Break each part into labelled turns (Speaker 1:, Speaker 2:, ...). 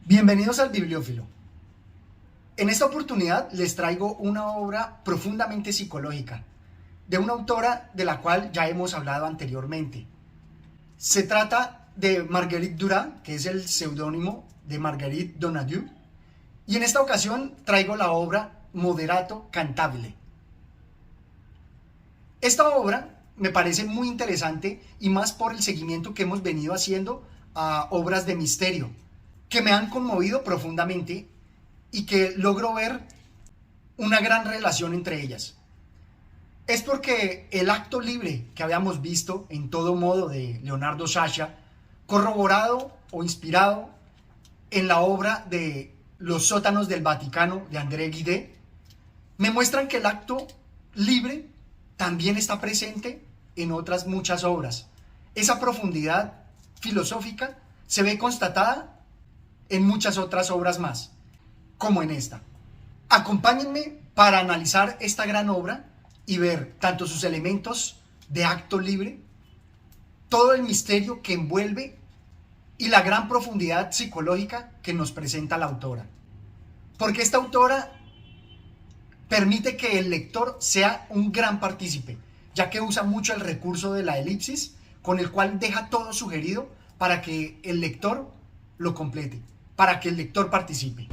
Speaker 1: Bienvenidos al Bibliófilo. En esta oportunidad les traigo una obra profundamente psicológica, de una autora de la cual ya hemos hablado anteriormente. Se trata de Marguerite Duras, que es el seudónimo de Marguerite Donadieu, y en esta ocasión traigo la obra Moderato Cantabile. Esta obra me parece muy interesante y más por el seguimiento que hemos venido haciendo a obras de misterio, que me han conmovido profundamente y que logro ver una gran relación entre ellas. Es porque el acto libre que habíamos visto en Todo Modo de Leonardo Sciascia, corroborado o inspirado en la obra de Los sótanos del Vaticano de André Gide, me muestran que el acto libre también está presente en otras muchas obras. Esa profundidad filosófica se ve constatada en muchas otras obras más, como en esta. Acompáñenme para analizar esta gran obra y ver tanto sus elementos de acto libre, todo el misterio que envuelve y la gran profundidad psicológica que nos presenta la autora. Porque esta autora permite que el lector sea un gran partícipe, ya que usa mucho el recurso de la elipsis, con el cual deja todo sugerido para que el lector lo complete, para que el lector participe.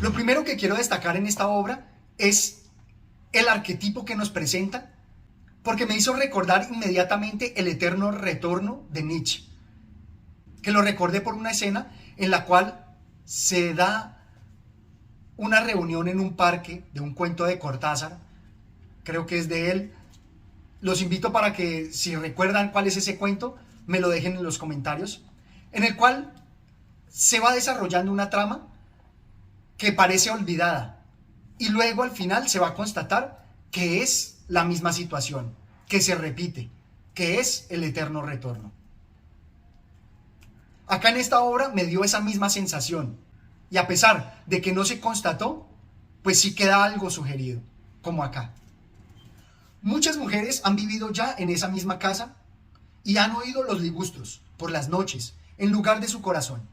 Speaker 1: Lo primero que quiero destacar en esta obra es el arquetipo que nos presenta, porque me hizo recordar inmediatamente el eterno retorno de Nietzsche, que lo recordé por una escena en la cual se da una reunión en un parque de un cuento de Cortázar, creo que es de él. Los invito para que, si recuerdan cuál es ese cuento, me lo dejen en los comentarios, en el cual se va desarrollando una trama que parece olvidada y luego al final se va a constatar que es la misma situación, que se repite, que es el eterno retorno. Acá en esta obra me dio esa misma sensación y a pesar de que no se constató, pues sí queda algo sugerido, como acá. Muchas mujeres han vivido ya en esa misma casa y han oído los ligustros por las noches en lugar de su corazón.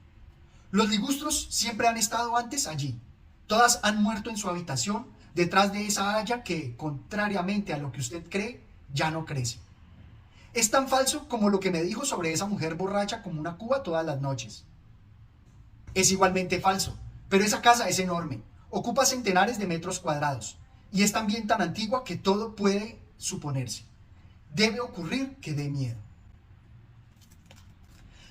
Speaker 1: Los ligustros siempre han estado antes allí. Todas han muerto en su habitación, detrás de esa haya que, contrariamente a lo que usted cree, ya no crece. Es tan falso como lo que me dijo sobre esa mujer borracha como una cuba todas las noches. Es igualmente falso, pero esa casa es enorme, ocupa centenares de metros cuadrados y es también tan antigua que todo puede suponerse. Debe ocurrir que dé miedo.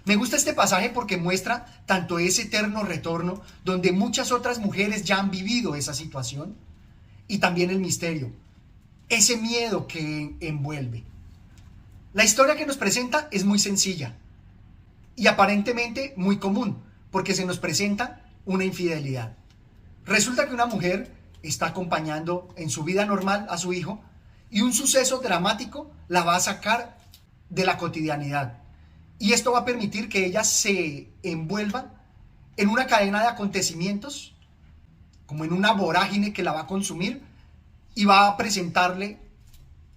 Speaker 1: Me gusta este pasaje porque muestra tanto ese eterno retorno donde muchas otras mujeres ya han vivido esa situación y también el misterio, ese miedo que envuelve. La historia que nos presenta es muy sencilla y aparentemente muy común porque se nos presenta una infidelidad. Resulta que una mujer está acompañando en su vida normal a su hijo y un suceso dramático la va a sacar de la cotidianidad. Y esto va a permitir que ella se envuelva en una cadena de acontecimientos, como en una vorágine que la va a consumir y va a presentarle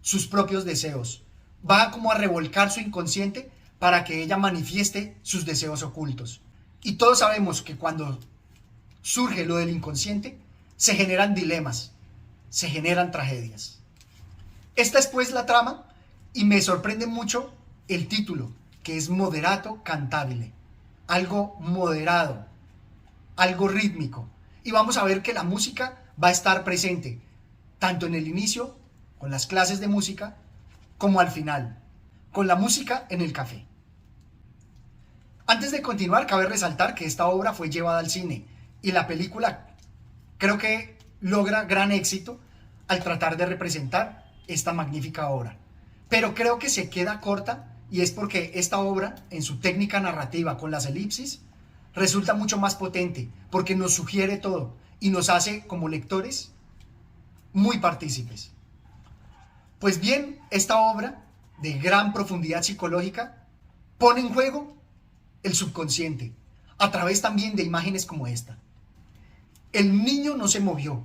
Speaker 1: sus propios deseos. Va como a revolcar su inconsciente para que ella manifieste sus deseos ocultos. Y todos sabemos que cuando surge lo del inconsciente, se generan dilemas, se generan tragedias. Esta es pues la trama y me sorprende mucho el título, que es Moderato Cantabile, algo moderado, algo rítmico. Y vamos a ver que la música va a estar presente, tanto en el inicio, con las clases de música, como al final, con la música en el café. Antes de continuar, cabe resaltar que esta obra fue llevada al cine y la película creo que logra gran éxito al tratar de representar esta magnífica obra. Pero creo que se queda corta y es porque esta obra, en su técnica narrativa con las elipsis, resulta mucho más potente porque nos sugiere todo y nos hace, como lectores, muy partícipes. Pues bien, esta obra, de gran profundidad psicológica, pone en juego el subconsciente, a través también de imágenes como esta. El niño no se movió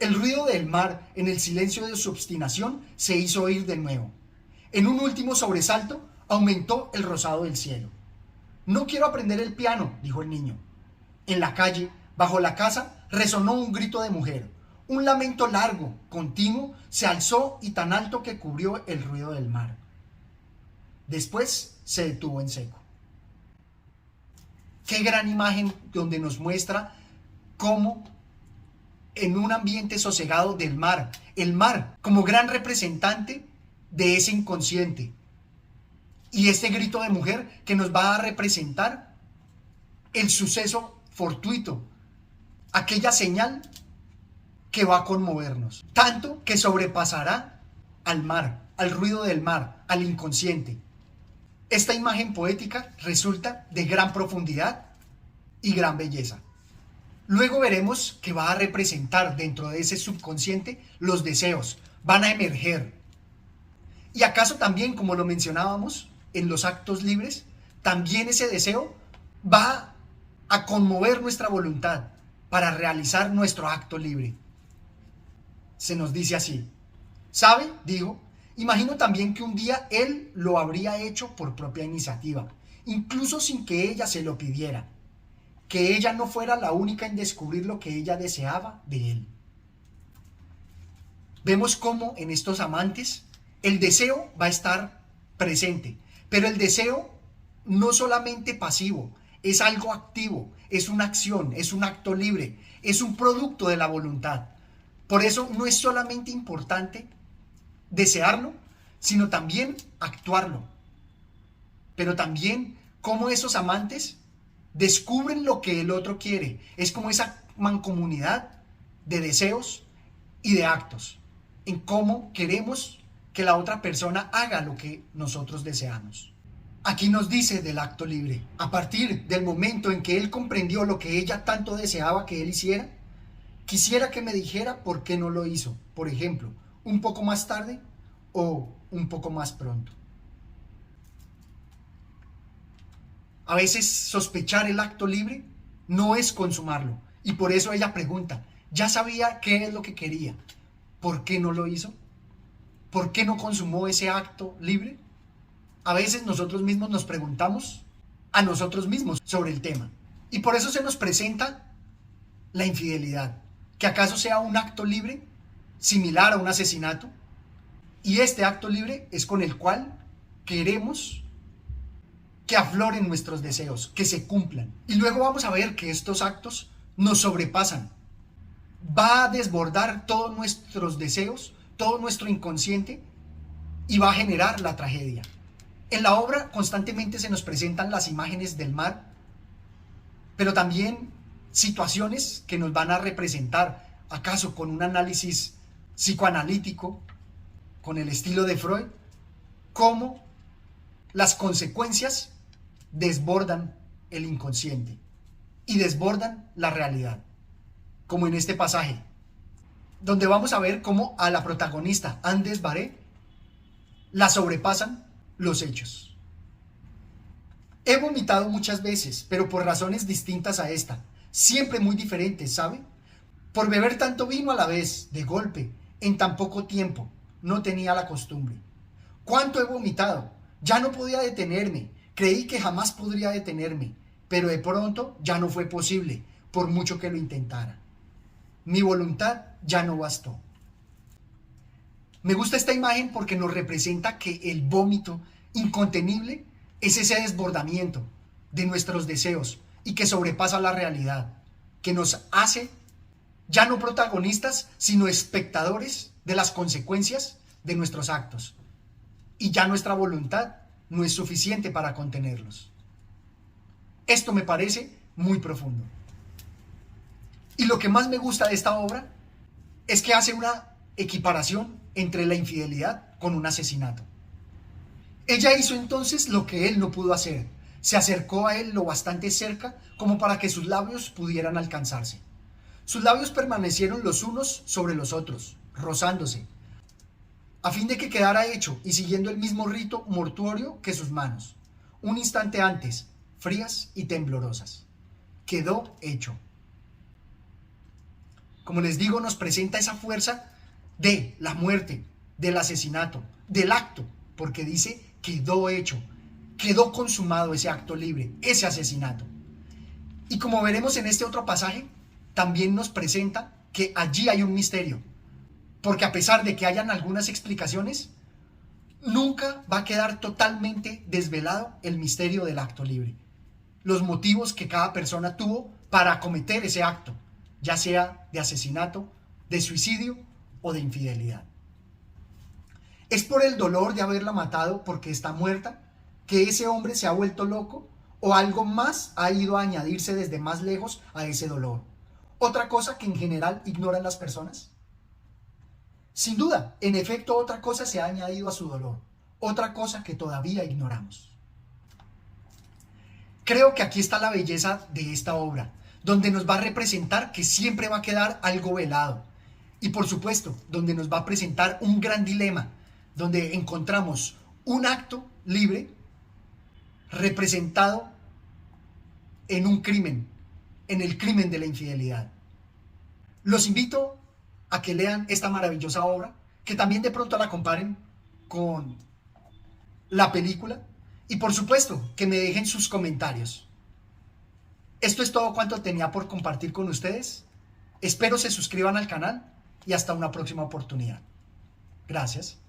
Speaker 1: El ruido del mar en el silencio de su obstinación se hizo oír de nuevo. En un último sobresalto aumentó el rosado del cielo. No quiero aprender el piano, dijo el niño. En la calle, bajo la casa, resonó un grito de mujer. Un lamento largo, continuo, se alzó y tan alto que cubrió el ruido del mar. Después se detuvo en seco. Qué gran imagen donde nos muestra cómo en un ambiente sosegado del mar, el mar como gran representante de ese inconsciente, y este grito de mujer que nos va a representar el suceso fortuito, aquella señal que va a conmovernos, tanto que sobrepasará al mar, al ruido del mar, al inconsciente. Esta imagen poética resulta de gran profundidad y gran belleza. Luego veremos que va a representar dentro de ese subconsciente los deseos, van a emerger. Y acaso también, como lo mencionábamos en los actos libres, también ese deseo va a conmover nuestra voluntad para realizar nuestro acto libre. Se nos dice así: ¿sabe? Dijo, imagino también que un día él lo habría hecho por propia iniciativa, incluso sin que ella se lo pidiera, que ella no fuera la única en descubrir lo que ella deseaba de él. Vemos cómo en estos amantes el deseo va a estar presente, pero el deseo no solamente pasivo, es algo activo, es una acción, es un acto libre, es un producto de la voluntad. Por eso no es solamente importante desearlo, sino también actuarlo. Pero también cómo esos amantes descubren lo que el otro quiere. Es como esa mancomunidad de deseos y de actos, en cómo queremos que la otra persona haga lo que nosotros deseamos. Aquí nos dice del acto libre. A partir del momento en que él comprendió lo que ella tanto deseaba que él hiciera, quisiera que me dijera por qué no lo hizo. Por ejemplo, un poco más tarde o un poco más pronto. A veces sospechar el acto libre no es consumarlo. Y por eso ella pregunta, ya sabía qué es lo que quería. ¿Por qué no lo hizo? ¿Por qué no consumó ese acto libre? A veces nosotros mismos nos preguntamos a nosotros mismos sobre el tema. Y por eso se nos presenta la infidelidad. ¿Que acaso sea un acto libre similar a un asesinato? Y este acto libre es con el cual queremos que afloren nuestros deseos, que se cumplan. Y luego vamos a ver que estos actos nos sobrepasan. Va a desbordar todos nuestros deseos, todo nuestro inconsciente, y va a generar la tragedia. En la obra constantemente se nos presentan las imágenes del mar, pero también situaciones que nos van a representar, acaso con un análisis psicoanalítico, con el estilo de Freud, cómo las consecuencias desbordan el inconsciente y desbordan la realidad, como en este pasaje, donde vamos a ver cómo a la protagonista, Andes Baré, la sobrepasan los hechos. He vomitado muchas veces, pero por razones distintas a esta, siempre muy diferentes, ¿sabe? Por beber tanto vino a la vez, de golpe, en tan poco tiempo, no tenía la costumbre. ¿Cuánto he vomitado? Ya no podía detenerme, creí que jamás podría detenerme, pero de pronto ya no fue posible, por mucho que lo intentara. Mi voluntad ya no bastó. Me gusta esta imagen porque nos representa que el vómito incontenible es ese desbordamiento de nuestros deseos y que sobrepasa la realidad, que nos hace ya no protagonistas, sino espectadores de las consecuencias de nuestros actos. Y ya nuestra voluntad no es suficiente para contenerlos. Esto me parece muy profundo. Y lo que más me gusta de esta obra es que hace una equiparación entre la infidelidad con un asesinato. Ella hizo entonces lo que él no pudo hacer. Se acercó a él lo bastante cerca como para que sus labios pudieran alcanzarse. Sus labios permanecieron los unos sobre los otros, rozándose, a fin de que quedara hecho y siguiendo el mismo rito mortuorio que sus manos. Un instante antes, frías y temblorosas. Quedó hecho. como les digo, nos presenta esa fuerza de la muerte, del asesinato, del acto, porque dice quedó hecho, quedó consumado ese acto libre, ese asesinato. Y como veremos en este otro pasaje, también nos presenta que allí hay un misterio, porque a pesar de que hayan algunas explicaciones, nunca va a quedar totalmente desvelado el misterio del acto libre, los motivos que cada persona tuvo para cometer ese acto, ya sea de asesinato, de suicidio o de infidelidad. ¿Es por el dolor de haberla matado porque está muerta que ese hombre se ha vuelto loco o algo más ha ido a añadirse desde más lejos a ese dolor? ¿Otra cosa que en general ignoran las personas? Sin duda, en efecto, otra cosa se ha añadido a su dolor, otra cosa que todavía ignoramos. Creo que aquí está la belleza de esta obra, donde nos va a representar que siempre va a quedar algo velado. Y por supuesto, donde nos va a presentar un gran dilema, donde encontramos un acto libre representado en un crimen, en el crimen de la infidelidad. Los invito a que lean esta maravillosa obra, que también de pronto la comparen con la película y por supuesto que me dejen sus comentarios. Esto es todo cuanto tenía por compartir con ustedes. Espero se suscriban al canal y hasta una próxima oportunidad. Gracias.